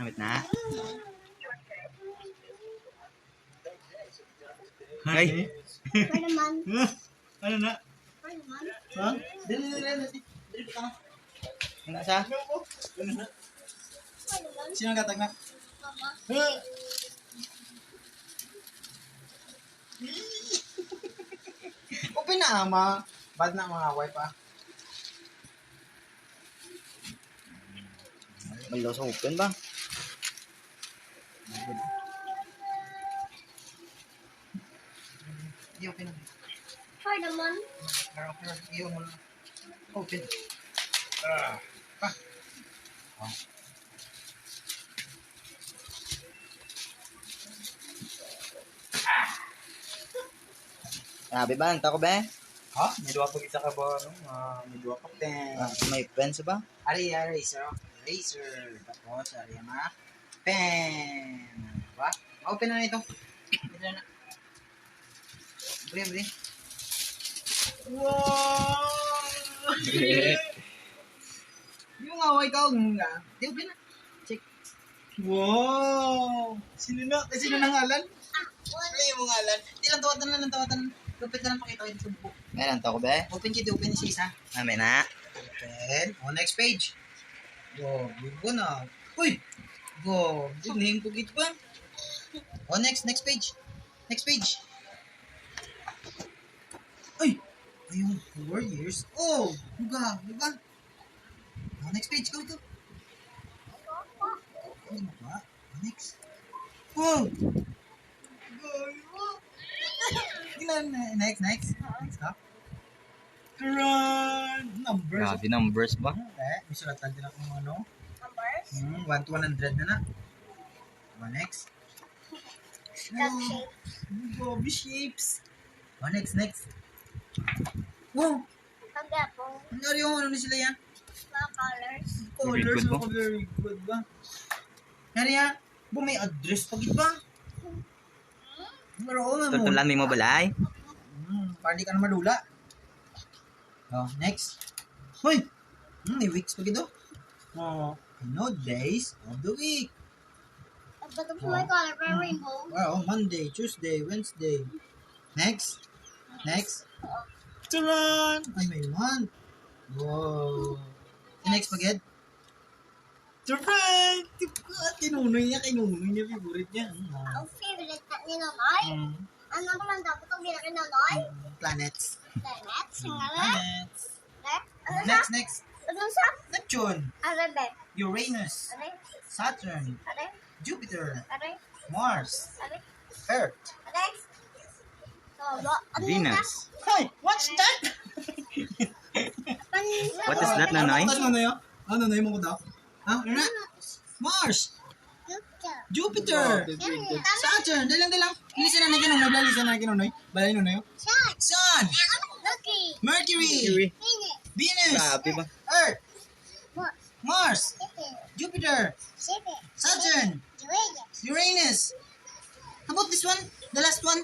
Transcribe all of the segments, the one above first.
Wait na. Ay. Ano na? Ha? Dili ka. Ano sa? Sino gatag na? Open na ama. Bad na mga wipe ah. Malo sa open ba? Di open na. Try naman. Pero iyo mo lang. Open. Pa. Oh. Grabe ba? Anta ko ba? Ha? May dua pag isa ka ba? May dua ka pen. May pens ba? Ari, eraser. Eraser. Tapos, ari mga pen. Diba? Open na ito. Ito na. Bri. Wow! Yung away ka, nga. Di, open na. Check. Wow! Sino na ngalan? Ano yung ngalan? Di lang tawatan. Lupit na lang pakita ko yung subok. Meron to ko ba? Open kito, open si isa. May na. Open. O, next page. Go, good na. Uy! Go, good na yung pugit ba? O, next page. Next page. Ay! Ayun, 4 years. Oh! Buga. O, next page. Go. Ano ba? Next. Oh! Next. Next ka. Run! Numbers. Grabe numbers ba? May sulatan din akong ano. Numbers? 1 to 100 na. O, next. Duck shape. Bobby shapes. O, next. Wow! Pagapong. Ano yung ano sila yan? Mga colors. Very Colors good ba? ako, very good ba? Ano yan? May address pagit ba? Maroon mo. Tutulan mo balay. Para di ka na malula. Oh, next. Hoy! May weeks pagit do. Oh, I know days of the week. But the my color for rainbow. Well, Monday, Tuesday, Wednesday. Next. Taran! Ay, may month. Wow. Next pagit. Taran! Kinunoy niya. Favorite niya. Ang favorite ni Nonoy. Ano ko lang dapat itong bilang ni Nonoy? Planets. Planets. Ang nga. Planets. Ano sa? Next. Ano sa? Neptune. Arabe. Uranus. Are? Saturn. Are? Jupiter. Are? Mars. Are? Earth. Are? Venus. Hey, what's that? What is that, Nanoy? Ano na yun? Ano na yun mo ko daw? Ha? Ano na? Mars. Jupiter. Saturn. Dalang. Listen na kinunoy. Balay na yun. Sun. Mercury. Venus. Grabe ba? Earth. Mars. Jupiter. Saturn. Uranus. How about this one? The last one?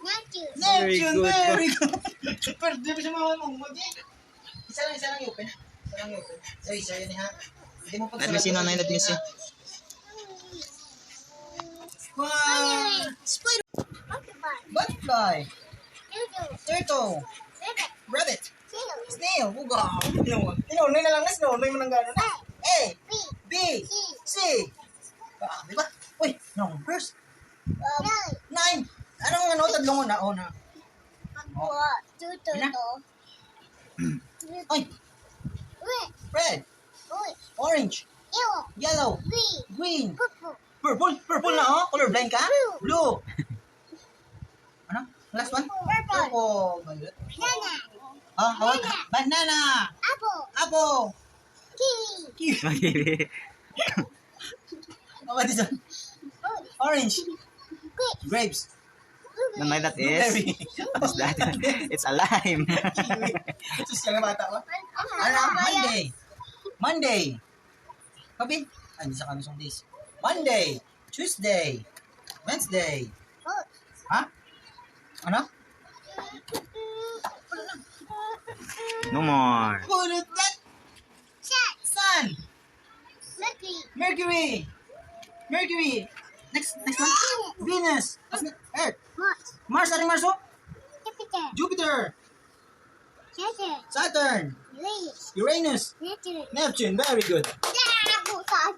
Very Neptune. good. Very good. Pero di ba siya mawamang mo? Isa lang yung open. So, isa yun ha. Hindi mo Let me see, Nanoy. Let me see. Wow! Spider. Butterfly. Turtle. Rabbit. Snail. Ugaw. Tinunay na lang na. Sinunay mo ng gano'n. A. B. C. Di ba? Uy, numbers. 9. Anong ano? Tadlong na. Oh, na. Ay. Red. Orange. Yellow. Green. Purple na oh. Colorblind ka? Blue. Ano? Last one? Purple. Ah, banana. Apple. Kiwi. What is that? Orange. Grapes. Nanoy, that is? What is that? It's a lime. Sus, kaya bata ko. Ano? Monday. Kapi? Ay, hindi sa kanusong days. Monday. Tuesday. Wednesday. Ha? Ano? No more. Pulot that. Sun. Mercury. Mercury. Next one. Venus. Earth. Mars. Mars, aring Mars, oh. Jupiter. Jupiter. Saturn. Saturn. Uranus. Uranus. Neptune. Neptune. Very good. Yeah, busan.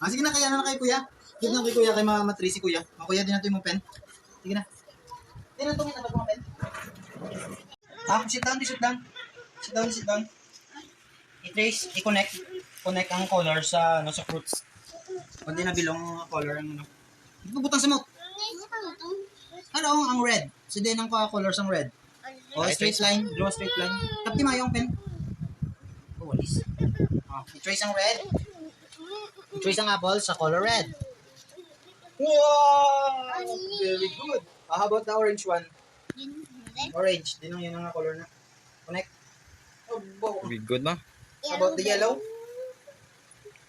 Sige na, kaya na kay kuya. Give na kay kuya, kay Mama Tracy, kuya. Kuya, din natin yung pen. Sige na. Din natin yung pen. Sit down. Sit down. I-trace, i-connect. Connect ang color sa, sa fruits. Kung di na bilong ang color. Hindi mo butang sa mouth. Ano ang red? So din ang colors ang red. Straight line. Draw a straight line. Tapti yung pen. Walis. I-trace ang red. I-trace ang apple sa color red. Wow! Very good. How about the orange one? Orange. Din yun ang color na. Connect. Very good ba? How about the yellow?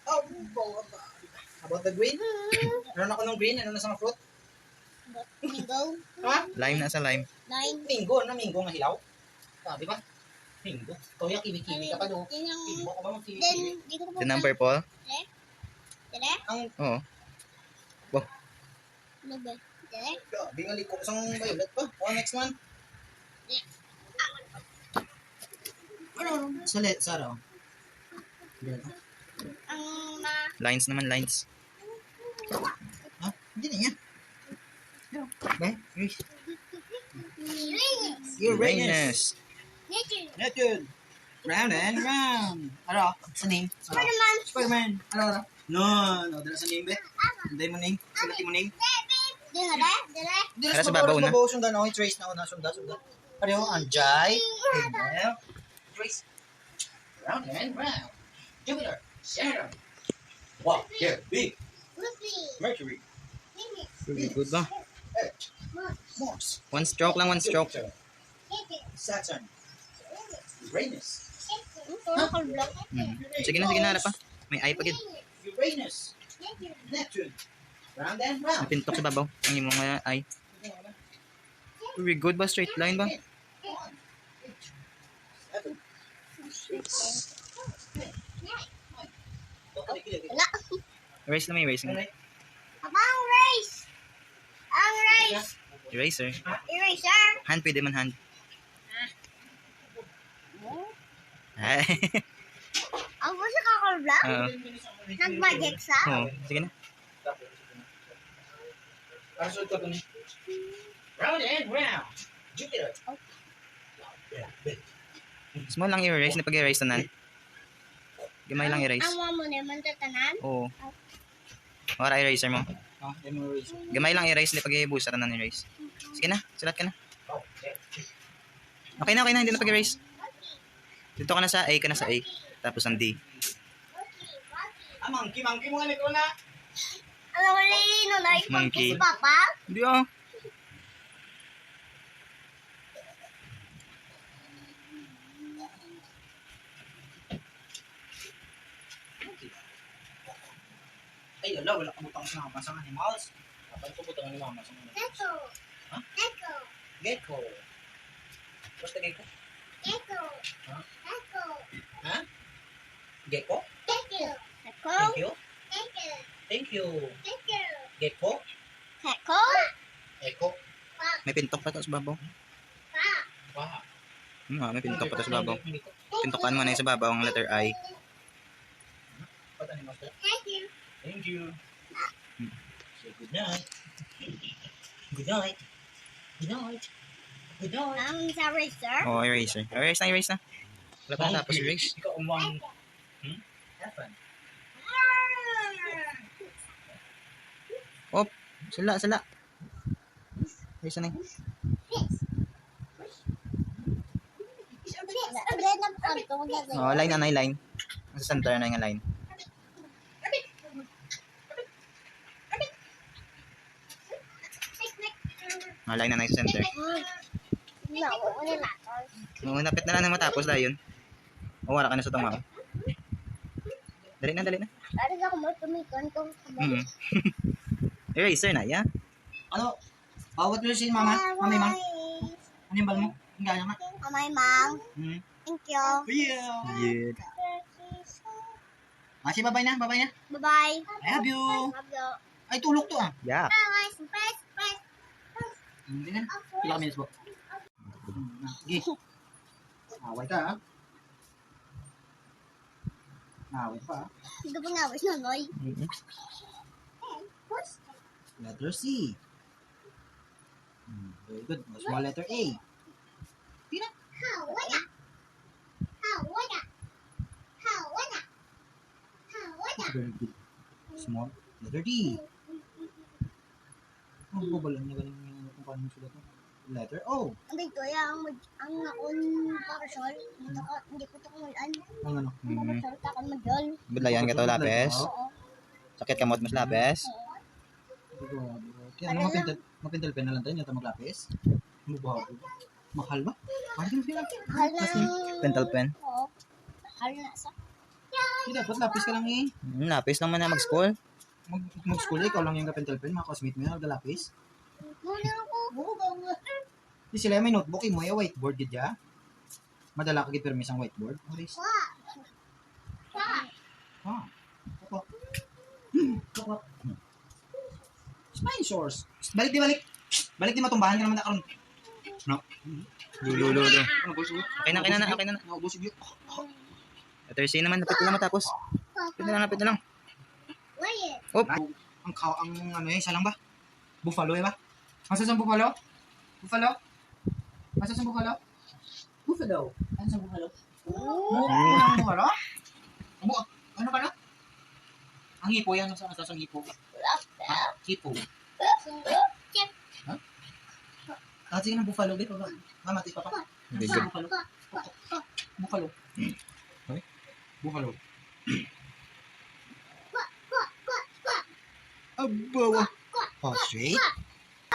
How about the green? Meron ako ng green. Ano na sa fruit? Mango. Ha? Lime na sa lime. Nine. Mango. Ano mango nga hilaw? Sabi ba? Mango. Ikaw yung kiwi-kiwi ka pa do. Yan ang... Mango ka ba Then, mag-kiwi-kiwi? dito ko Din ang purple? Dere? Ang Oo. Ano ba? Dere? bingali ko isang violet pa. Next one. Ano? Sara. Ang Lines naman, lines. Ha? Hindi na yan. Ba? Uranus. Uranus. Neptune. Neptune. Round and round. Ano? Sa name? Spider-Man. Spider-Man. Ano? No. Dala sa name, be. Hindi mo name. Sulati mo name. Dere? Dere? Tara sa babaw na. Sundan ako. Trace na ako na. Sundan. Pareho. Anjay. Inhale. Trace. Round and round. Jupiter. Saturn. Wow. Yeah. Big. Mercury. Very good ba? Earth. Mars. One stroke lang, one stroke. Jupiter. Saturn. Uranus. Sige na, harap pa. May eye pa gid. Uranus. Neptune. Round and round. Napintok sa babaw. Ang imong eye. Very good ba? Straight line ba? Wala. Erase na may erase. Papa, ang race. Ang race. Eraser. Eraser. Hand, pwede man hand. Ay. Ang gusto ka ko vlog? Oo. Nag-magic sa? Oo. Sige na. Round and round. Jupiter. Small lang i-erase. Na pag-erase na nan. Gamay lang erase. Ang mo naman tatanan? Oo. Para eraser mo. Gamay lang erase. Na pag-i-booster na erase. Sige na. Sulat ka na. Okay na. Hindi na pag-erase. Dito ka na sa A. Ka na sa A. Tapos ang D. Monkey mo nga nito na. Alam mo na yun, like Monkey. si Papa? Hindi ah. Ay, wala ka butang sa mga pasang animals. Kapag ko butang ni mama sa mga. Gecko. Ha? Gecko. Gecko. Basta gecko? Gecko. Ha? Gecko. Ha? Gecko? Gecko. Gecko. Thank you. Gecko. Thank you. Gecko. Gecko? Gecko. Echo? May pintok pa to sa babaw. Wow. May pintok pa to sa babaw. Pintokan mo na yung sa babaw ang letter I. What animals that? Thank you. Thank you. Say good night. Good night. Good night. Good night. Ang sa racer? Oo, eraser. Erase na. Wala pa na tapos erase. Ikaw umang. Have fun. Oh, sala. Erase na. Oh, line na line. Sa center na yung line. Line na sa center. Napit na lang na matapos dahil yun. O, wala ka na sa tunga. Dali na. Ano ako mo tumikon kung Eraser na, yeah? Ano? What will you say, mama? Mami, mang? Ano yung bal mo? Ang gaya nga. Amay, Mang. Hmm. Thank you. Yeah. Yeah. Sige, bye-bye na. Bye-bye. I love you. Love you. Ay, tulog to ah. Yeah. Press. Hindi na. Pila minutes po. Sige. Away ka ah. Away pa ah. Hindi po nga, wish na, Noy. Letter C. Very good. Small letter A. Tina. Very good. Small letter D. Ang babalan niya galing yung kung paano sulat mo. Letter O. Ang dito, ang nakon parasol, hindi ko ito kumulan. Ang ano? Ang parasol, takon magyol. Budlayan ka to, lapis. Oo. Sakit kamot mo sa lapis. Kaya ano, mapintel pen na lang tayo, niyata maglapis. Mabaho. Mahal ba? Mahal din sila. Mahal na. Pentel pen. Oo. Mahal na sa. Hindi, dapat lapis ka lang eh. Lapis lang man na mag-school. Mag-school ikaw lang yung pentel pen, mga classmate mo yan, naglalapis. Muna ako. Oo, gawa. Di sila may notebook, mo yung whiteboard gid ya. Madala ka gid permis ang whiteboard. Oris. Ah. Opo. Opo. Spine source. Balik. Balik di matumbahan ka naman na karon. No. Lulo. Ano boss? Okay na. Naubos yun. Letter C naman, napit na lang matapos. Napit na lang. Wait. Op. Ang ano isa lang ba? Buffalo ba? Asa sa buffalo? Buffalo? Asa sa buffalo? Buffalo. Asa sa buffalo? Ang buffalo? Ano ka na? Ang hipo yan. Asa sa hipo? Hipo. Ha? Kasi ka ng buffalo. Dito ba? Mama, tis papa. Very good. Buffalo. Okay? Buffalo. Abawa. Oh, straight.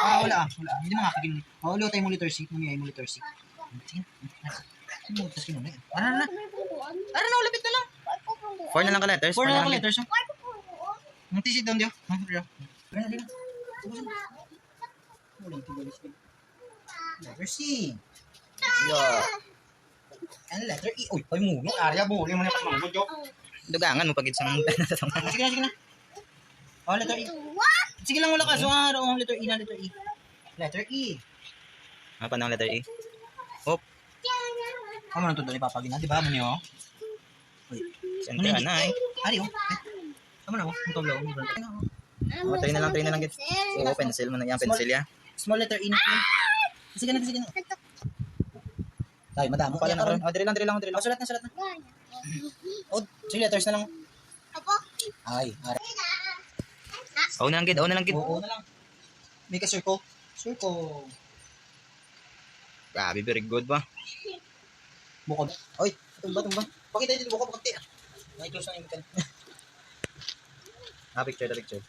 Wala. Hindi na makakagin. Ulo tayo mo letter C. Mamiyay mo letter C. Sige. Tapos kinuna eh. Ara na, ulapit na lang. 4 na lang ka letters. 4 na lang lang. letters. Ang tisit down diyo. Letter C. Yeah. And letter E. Uy, pay mo. Arya mo. Yung mga pasmang mo. Dugangan mo pagit sa Sige na. Oh, letter E. Sige lang wala ka. So, letter E na, letter E. Letter E. Ano pa ng letter E? Ano na ito doon ipapagin na? Di ba? Ano niyo? Siyempre na eh. Ari, oh. Ano na, oh. Ang tabla, oh. Try na lang. Git. Oo, pencil mo na yan. Pencil ya. Small letter E na. Sige na. Tayo, madamo. Pala na ron. Dire lang. Oh, sulat na. Oh, sige, letters na lang. Apo. Ay, ari. Oo na lang, gid. Oo na lang. May ka-circle. Circle. Grabe, very good ba? Bukod. Oy, tumba. Pakita dito, bukod. Ay, close na yung Picture.